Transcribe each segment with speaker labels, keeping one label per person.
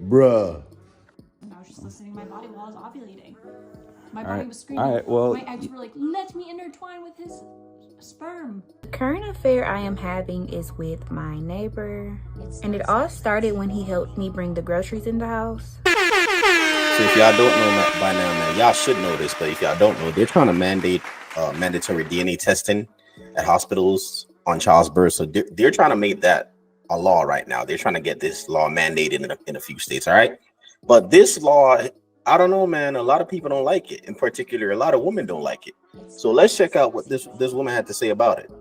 Speaker 1: Bruh.
Speaker 2: I was just listening to my body while I was ovulating. My body was screaming.
Speaker 3: All right, well,
Speaker 2: my eggs were like, let me intertwine with his sperm.
Speaker 4: Current affair I am having is with my neighbor, and it all started when he helped me bring the groceries in the house.
Speaker 5: So if y'all don't know by now, man, y'all should know this, but if y'all don't know, they're trying to mandate mandatory DNA testing at hospitals on child's birth. So they're trying to make that a law right now. They're trying to get this law mandated in a few states, all right? But this law, I don't know, man. A lot of people don't like it. In particular, a lot of women don't like it. So let's check out what this woman had to say about it.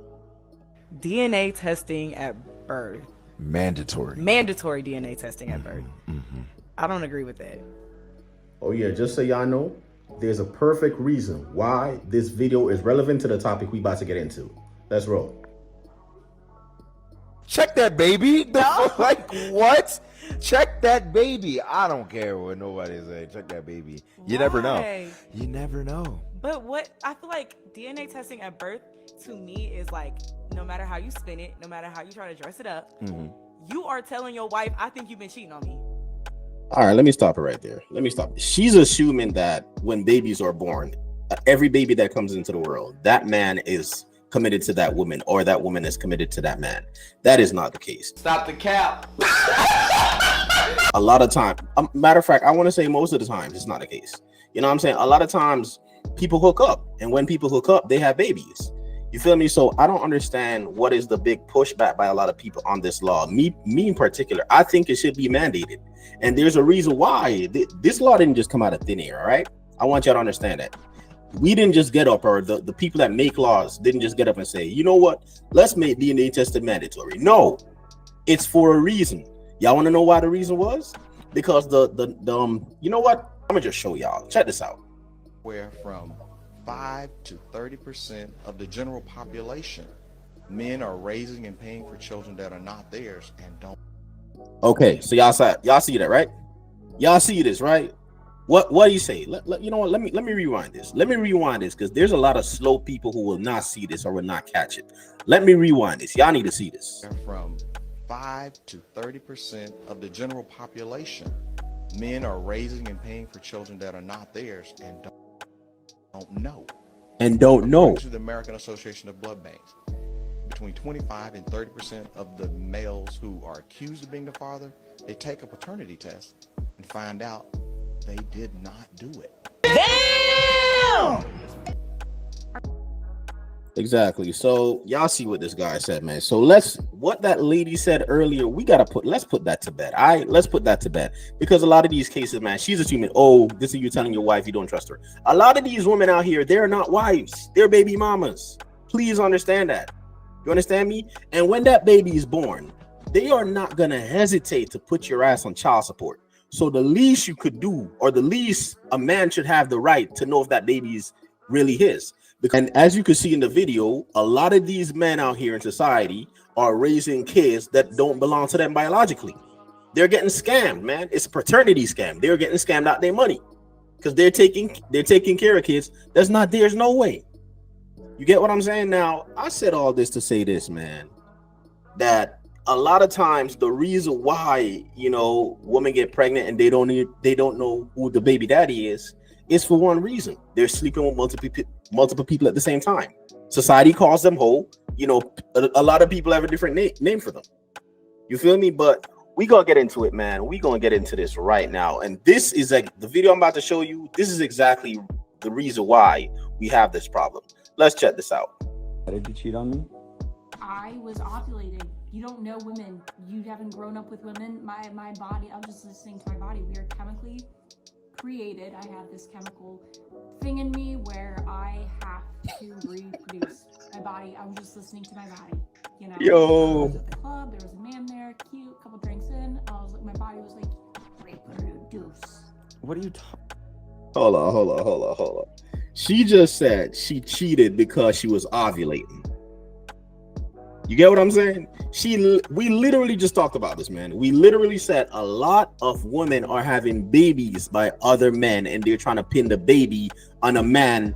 Speaker 6: DNA testing at birth.
Speaker 3: mandatory
Speaker 6: DNA testing at birth. I don't agree with that.
Speaker 1: Oh yeah, just so y'all know, there's a perfect reason why this video is relevant to the topic we about to get into. Let's roll.
Speaker 3: Check that baby. No, like what? Check that baby. I don't care what nobody say. Check that baby. You never know.
Speaker 6: Why?
Speaker 3: You never know.
Speaker 6: But what I feel like DNA testing at birth to me is like, no matter how you spin it, no matter how you try to dress it up, you are telling your wife, I think you've been cheating on me.
Speaker 5: All right, let me stop it right there. Let me stop. She's assuming that when babies are born, every baby that comes into the world, that man is committed to that woman, or that woman is committed to that man. That is not the case.
Speaker 7: Stop the cap.
Speaker 5: A lot of time, matter of fact, I want to say most of the time, it's not the case. You know what I'm saying? A lot of times people hook up, and when people hook up, they have babies. You feel me? So I don't understand what is the big pushback by a lot of people on this law. Me in particular, I think it should be mandated. And there's a reason why. This law didn't just come out of thin air, all right? I want y'all to understand that. We didn't just get up, or the people that make laws didn't just get up and say, you know what? Let's make DNA testing mandatory. No, it's for a reason. Y'all want to know why the reason was? Because you know what? I'm gonna just show y'all. Check this out.
Speaker 8: Where from 5 to 30% of the general population, men are raising and paying for children that are not theirs and don't.
Speaker 5: Okay, so y'all see that, right? Y'all see this, right? What do you say? You know what? Let me rewind this. Let me rewind this, because there's a lot of slow people who will not see this or will not catch it. Let me rewind this. Y'all need to see this.
Speaker 8: From 5 to 30% of the general population, men are raising and paying for children that are not theirs and don't know. According to the American Association of Blood Banks, between 25 and 30% of the males who are accused of being the father, they take a paternity test and find out they did not do it.
Speaker 5: Damn! Exactly. So y'all see what this guy said, man. So what that lady said earlier, let's put that to bed. Let's put that to bed, because a lot of these cases, man, she's assuming, oh, this is you telling your wife you don't trust her. A lot of these women out here, they're not wives, they're baby mamas. Please understand that. You understand me? And when that baby is born, they are not gonna hesitate to put your ass on child support. So the least you could do, or the least a man should have the right to know if that baby is really his. And as you can see in the video, a lot of these men out here in society are raising kids that don't belong to them biologically. They're getting scammed, man. It's a paternity scam. They're getting scammed out their money because they're taking care of kids that's not theirs. No way. You get what I'm saying? Now, I said all this to say this, man, that a lot of times the reason why, women get pregnant and they don't know who the baby daddy is for one reason. They're sleeping with multiple people at the same time. Society calls them hoe. A lot of people have a different name for them. You feel me? But we gonna get into it, man. We gonna get into this right now. And this is like the video I'm about to show you. This is exactly the reason why we have this problem. Let's check this out.
Speaker 3: Did you cheat on me?
Speaker 2: I was ovulating. You don't know women. You haven't grown up with women. My body, I'm just listening to my body. We are chemically created. I have this chemical thing in me where I have to reproduce. My body, I was just listening to my body. I was at the club, there was a man there, cute, couple drinks in. I was like, my body was like, reproduce.
Speaker 3: What are you talking?
Speaker 5: Hold on. She just said she cheated because she was ovulating. You get what I'm saying? We literally just talked about this, man. We literally said a lot of women are having babies by other men, and they're trying to pin the baby on a man.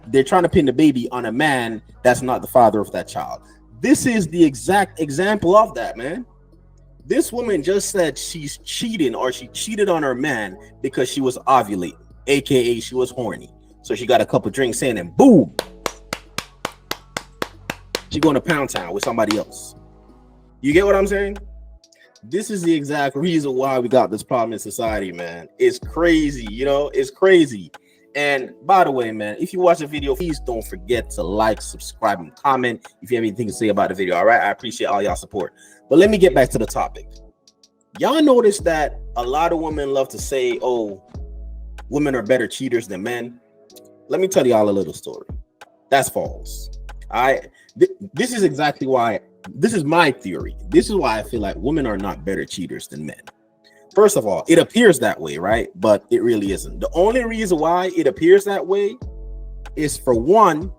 Speaker 5: They're trying to pin the baby on a man that's not the father of that child. This is the exact example of that, man. This woman just said she's cheating or she cheated on her man because she was ovulating, aka she was horny. So she got a couple drinks in and boom, she going to Pound Town with somebody else. You get what I'm saying? This is the exact reason why we got this problem in society, man. It's crazy, you know, it's crazy. And by the way, man, if you watch the video, please don't forget to like, subscribe, and comment if you have anything to say about the video. All right, I appreciate all y'all support. But let me get back to the topic. Y'all notice that a lot of women love to say, oh, women are better cheaters than men. Let me tell y'all a little story. That's false. This is exactly why. This is my theory. This is why I feel like women are not better cheaters than men. First of all, it appears that way, right? But it really isn't. The only reason why it appears that way is, for one,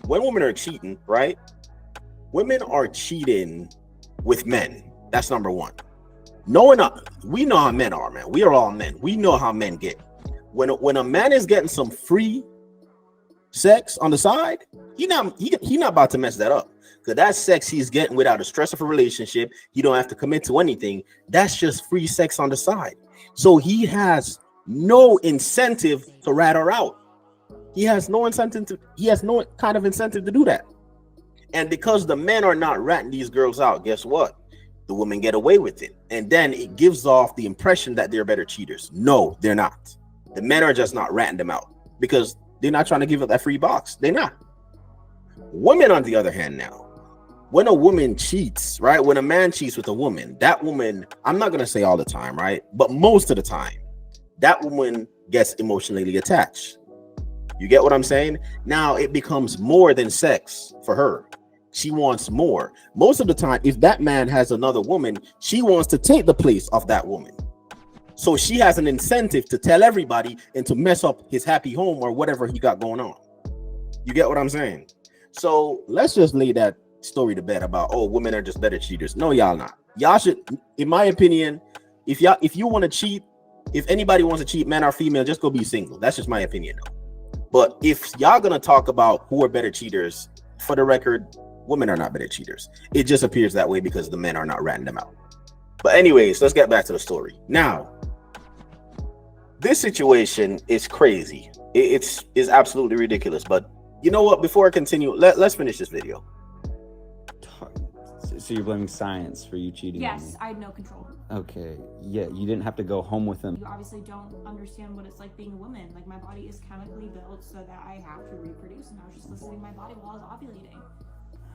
Speaker 5: when women are cheating, right? Women are cheating with men. That's number one. We know how men are, man. We are all men. We know how men get. When a man is getting some free sex on the side, he not about to mess that up. Because that sex he's getting without a stress of a relationship, he don't have to commit to anything. That's just free sex on the side. So he has no incentive to rat her out. He has no kind of incentive to do that. And because the men are not ratting these girls out, guess what? The women get away with it. And then it gives off the impression that they're better cheaters. No, they're not. The men are just not ratting them out because they're not trying to give up that free box. They're not. Women, on the other hand, now, when a woman cheats, right? When a man cheats with a woman, that woman, I'm not going to say all the time, right? But most of the time, that woman gets emotionally attached. You get what I'm saying? Now it becomes more than sex for her. She wants more. Most of the time, if that man has another woman, she wants to take the place of that woman. So she has an incentive to tell everybody and to mess up his happy home or whatever he got going on. You get what I'm saying? So let's just lay that story to bed about, oh, women are just better cheaters. No, y'all not. Y'all should, in my opinion, if you want to cheat, if anybody wants to cheat, man or female, just go be single. That's just my opinion though. But if y'all gonna talk about who are better cheaters, for the record, women are not better cheaters. It just appears that way because the men are not ratting them out. But anyways, let's get back to the story. Now, this situation is crazy. It's absolutely ridiculous. But you know what? Before I continue, let's finish this video.
Speaker 7: So you're blaming science for you cheating on me?
Speaker 2: Yes, I had no control.
Speaker 7: Okay, yeah, you didn't have to go home with him.
Speaker 2: You obviously don't understand what it's like being a woman. Like, my body is chemically built so that I have to reproduce, and I was just listening to my body while I was ovulating.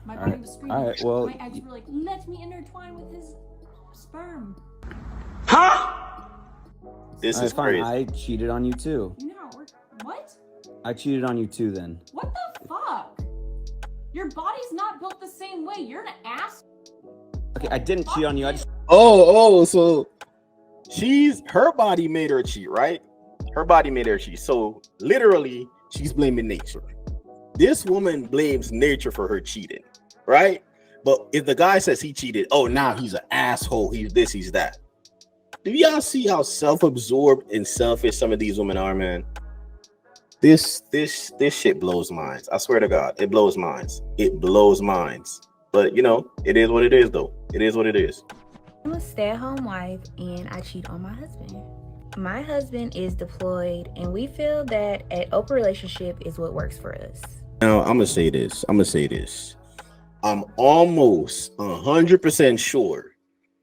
Speaker 2: My body was screaming.
Speaker 7: All right, well,
Speaker 2: my eggs were like, let me intertwine with his sperm.
Speaker 5: This is
Speaker 7: fine.
Speaker 5: crazy.
Speaker 7: I cheated on you too.
Speaker 2: You know how it works? What?
Speaker 7: I cheated on you too then.
Speaker 2: What the fuck? Your body's not built the same way. You're an ass.
Speaker 7: Okay, I didn't cheat on you. I just
Speaker 5: So her body made her cheat, right? Her body made her cheat. So literally, she's blaming nature. This woman blames nature for her cheating, right? But if the guy says he cheated, oh, now he's an asshole. He's this, he's that. Do y'all see how self-absorbed and selfish some of these women are, man? This shit blows minds. I swear to God, it blows minds. It blows minds. But you know, it is what it is, though. It is what it is.
Speaker 4: I'm a stay-at-home wife and I cheat on my husband. My husband is deployed and we feel that an open relationship is what works for us.
Speaker 5: Now, I'm gonna say this. I'm almost 100% sure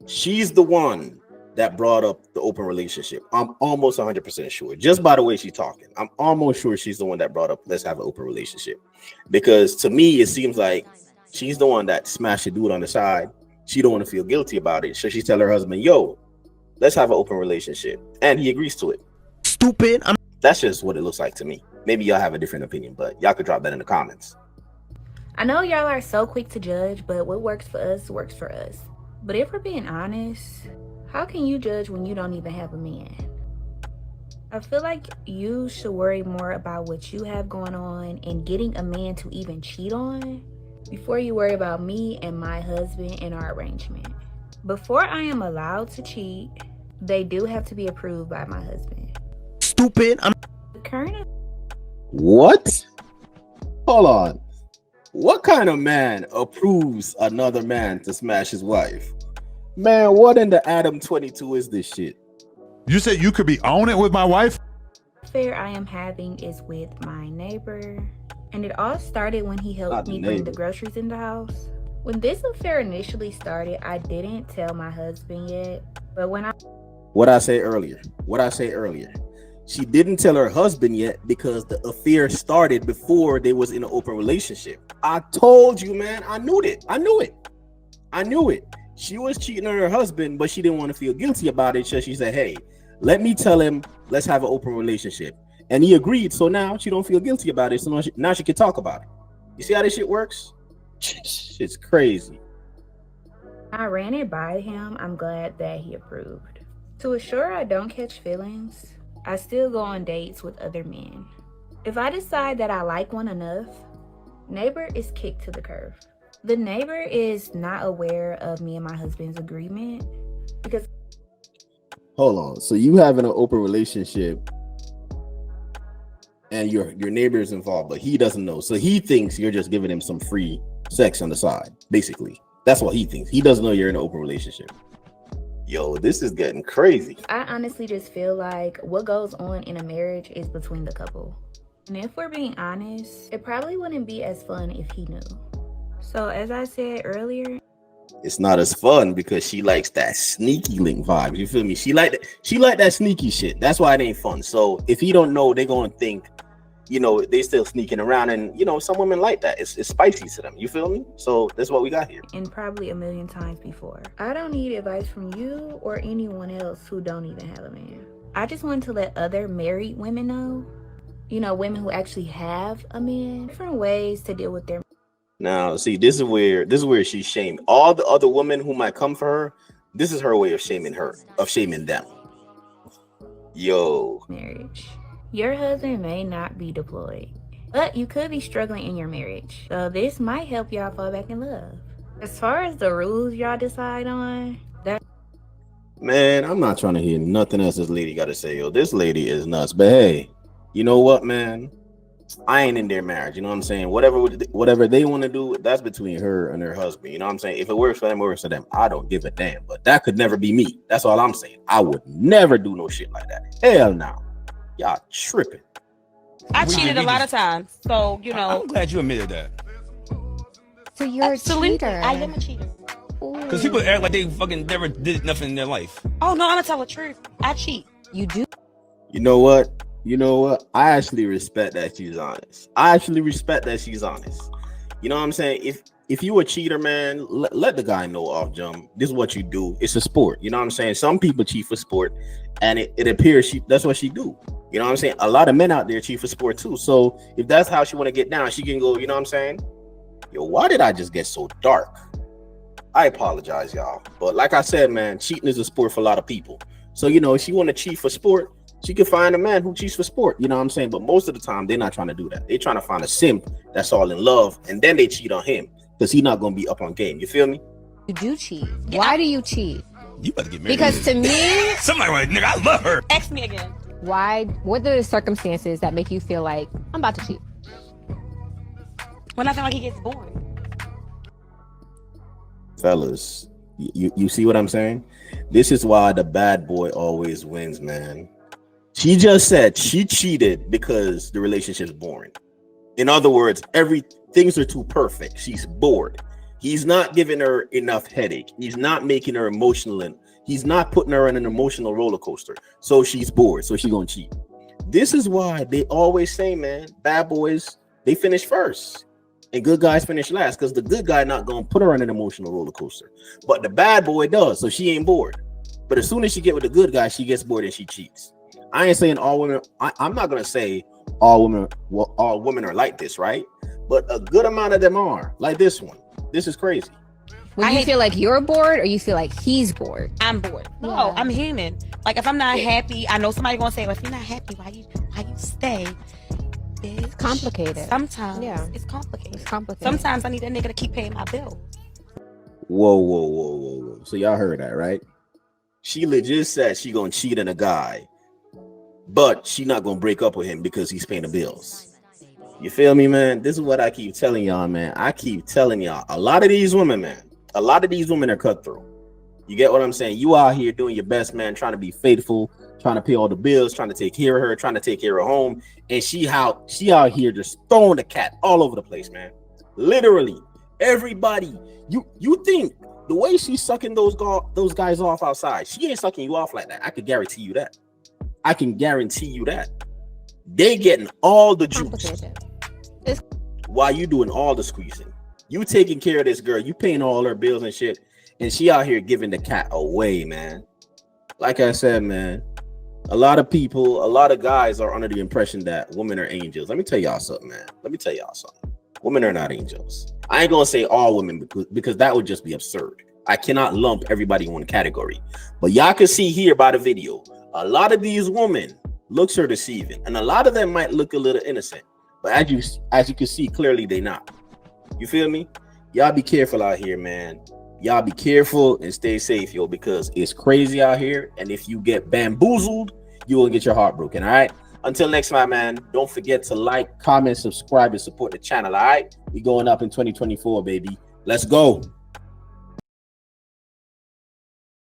Speaker 5: she's the one that brought up the open relationship. I'm almost 100% sure, just by the way she's talking. I'm almost sure she's the one that brought up, let's have an open relationship. Because to me, it seems like she's the one that smashed a dude on the side. She don't want to feel guilty about it. So she tell her husband, yo, let's have an open relationship. And he agrees to it.
Speaker 3: Stupid.
Speaker 5: That's just what it looks like to me. Maybe y'all have a different opinion, but y'all could drop that in the comments.
Speaker 4: I know y'all are so quick to judge, but what works for us works for us. But if we're being honest, how can you judge when you don't even have a man? I feel like you should worry more about what you have going on and getting a man to even cheat on before you worry about me and my husband and our arrangement. Before I am allowed to cheat, they do have to be approved by my husband.
Speaker 3: Stupid.
Speaker 5: What? Hold on. What kind of man approves another man to smash his wife? Man, what in the Adam 22 is this shit?
Speaker 9: You said you could be on it with my wife?
Speaker 4: Affair I am having is with my neighbor, and it all started when he
Speaker 5: Not
Speaker 4: helped
Speaker 5: the
Speaker 4: me bring the
Speaker 5: neighbor.
Speaker 4: groceries in the house. When this affair initially started, I didn't tell my husband yet, but when I
Speaker 5: What I say earlier. She didn't tell her husband yet because the affair started before they was in an open relationship. I told you, man. I knew it. She was cheating on her husband, but she didn't want to feel guilty about it. So she said, hey, let me tell him, let's have an open relationship. And he agreed. So now she don't feel guilty about it. So now she can talk about it. You see how this shit works? Shit's crazy.
Speaker 4: ran it by him, I'm glad that he approved. To assure I don't catch feelings, I still go on dates with other men. If I decide that I like one enough, neighbor is kicked to the curb. The neighbor is not aware of me and my husband's agreement because
Speaker 5: Hold on. So you having an open relationship and your neighbor is involved, but he doesn't know. So he thinks you're just giving him some free sex on the side, basically. That's what he thinks. He doesn't know you're in an open relationship. Yo, this is getting crazy.
Speaker 4: I honestly just feel like what goes on in a marriage is between the couple. And if we're being honest, it probably wouldn't be as fun if he knew. So as I said earlier,
Speaker 5: It's not as fun because she likes that sneaky link vibe. You feel me? She like that sneaky shit. That's why it ain't fun. So if he don't know, they're gonna think, they still sneaking around, and some women like that. It's spicy to them. You feel me? So that's what we got here.
Speaker 4: and probably a million times before, I don't need advice from you or anyone else who don't even have a man. I just want to let other married women know, women who actually have a man, different ways to deal with their
Speaker 5: Now, see, this is where she's shamed all the other women who might come for her. This is her way of shaming them. Yo,
Speaker 4: marriage. Your husband may not be deployed, but you could be struggling in your marriage. So this might help y'all fall back in love. As far as the rules y'all decide on, that
Speaker 5: man, I'm not trying to hear nothing else this lady got to say. Yo, this lady is nuts. But hey, you know what, man? I ain't in their marriage. You know what I'm saying? Whatever they want to do, that's between her and her husband. You know what I'm saying? If it works for them, it works for them. I don't give a damn. But that could never be me. That's all I'm saying. I would never do no shit like that. Hell no. Y'all tripping.
Speaker 6: I cheated a lot of times, so
Speaker 10: I'm glad you admitted that.
Speaker 11: So you're a cheater.
Speaker 6: I am a cheater.
Speaker 10: Because people act like they fucking never did nothing in their life.
Speaker 6: Oh no, I'm gonna tell the truth. I cheat.
Speaker 11: You do.
Speaker 5: You know what? I actually respect that she's honest. You know what I'm saying? If you a cheater, man, let the guy know off jump. This is what you do. It's a sport. You know what I'm saying? Some people cheat for sport, and it appears that's what she do. You know what I'm saying? A lot of men out there cheat for sport too. So if that's how she want to get down, she can go, you know what I'm saying? Yo, why did I just get so dark? I apologize, y'all. But like I said, man, cheating is a sport for a lot of people. So, if she want to cheat for sport, she can find a man who cheats for sport. You know what I'm saying? But most of the time, they're not trying to do that. They're trying to find a simp that's all in love, and then they cheat on him because he's not going to be up on game. You feel me?
Speaker 11: You do cheat. Why do you cheat?
Speaker 10: You better get married.
Speaker 11: Because to me,
Speaker 10: somebody like, nigga, I love her.
Speaker 6: Ask me again.
Speaker 11: what are the circumstances that make you feel like I'm about to cheat?
Speaker 6: When I feel like he gets bored.
Speaker 5: Fellas, you see what I'm saying? This is why the bad boy always wins, man. She just said she cheated because the relationship's boring. In other words, things are too perfect. She's bored. He's not giving her enough headache. He's not making her emotional, and he's not putting her in an emotional roller coaster. So she's bored. So she's gonna cheat. This is why they always say, man, bad boys, they finish first. And good guys finish last, because the good guy not gonna put her on an emotional roller coaster, but the bad boy does, so she ain't bored. But as soon as she get with the good guy, she gets bored and she cheats. I ain't saying all women. I'm not gonna say all women are like this, right? But a good amount of them are like this one. This is crazy.
Speaker 11: When you feel like you're bored, or you feel like he's bored?
Speaker 6: I'm bored. No,
Speaker 11: Yeah.
Speaker 6: I'm human. Like if I'm not happy, I know somebody gonna say, well, if you're not happy, why you stay? Bitch.
Speaker 11: It's complicated.
Speaker 6: Sometimes
Speaker 11: it's complicated.
Speaker 6: Sometimes I need that nigga to keep paying my bill.
Speaker 5: Whoa. So y'all heard that, right? She legit said she gonna cheat on a guy, but she not gonna break up with him because he's paying the bills. You feel me, man? This is what I keep telling y'all, man. I keep telling y'all, a lot of these women are cutthroat. You get what I'm saying? You out here doing your best, man, trying to be faithful, trying to pay all the bills, trying to take care of her, trying to take care of home, and she out here just throwing the cat all over the place, man. Literally, everybody. You think the way she's sucking those guys off outside, she ain't sucking you off like that. I can guarantee you that. I can guarantee you that. They getting all the juice while you doing all the squeezing. You taking care of this girl, you paying all her bills and shit, and she out here giving the cat away, man. Like I said, man, a lot of people, a lot of guys are under the impression that women are angels. Let me tell y'all something, man. Let me tell y'all something. Women are not angels. I ain't gonna say all women because that would just be absurd. I cannot lump everybody in one category. But y'all can see here by the video, a lot of these women looks are deceiving, and a lot of them might look a little innocent. But as you can see, clearly they not. You feel me? Y'all be careful out here, man. Y'all be careful and stay safe, yo, because it's crazy out here. And if you get bamboozled, you will get your heart broken. All right. Until next time, man. Don't forget to like, comment, subscribe, and support the channel. All right. We going up in 2024, baby. Let's go.